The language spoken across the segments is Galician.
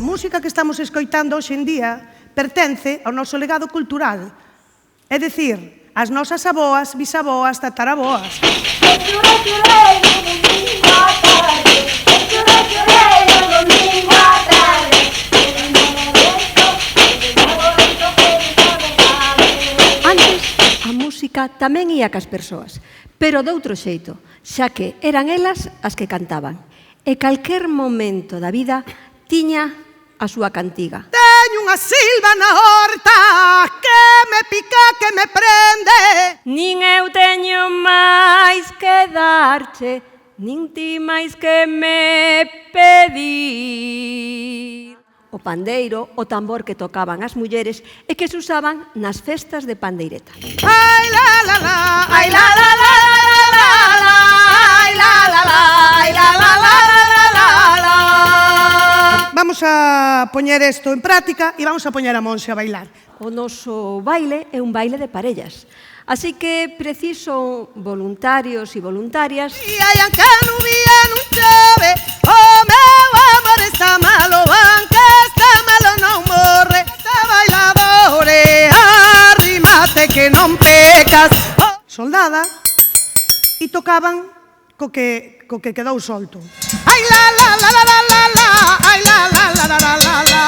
a música que estamos escoitando hoxe en día pertence ao noso legado cultural, é dicir, as nosas aboas, bisaboas, tataraboas. Antes, a música tamén ía cas persoas, pero de outro xeito, xa que eran elas as que cantaban. E calquer momento da vida tiña a súa cantiga. Teño unha silva na horta que me pica, que me prende. Nin eu teño máis que darche, nin ti máis que me pedir. O pandeiro, o tambor que tocaban as mulleres e que se usaban nas festas de pandeireta. Ai la la la, ai la la la la la la, ai la la la, ai la la la la la la. Vamos a poñer isto en práctica e vamos a poñer a Monse a bailar. O noso baile é un baile de parellas, así que preciso voluntarios e voluntarias. E ai, anque non vía, non chove, o meu amor está malo, anque está malo non morre. Está bailadore, arrímate que non pecas. Soldada, e tocaban co que quedou solto. Ai la la la la la la la, ai la la la la la la la.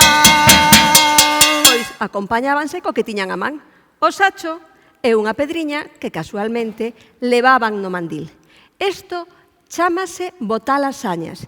Pois acompañábanse co que tiñan a man. O sacho é unha pedriña que casualmente levaban no mandil. Isto chámase botar as sañas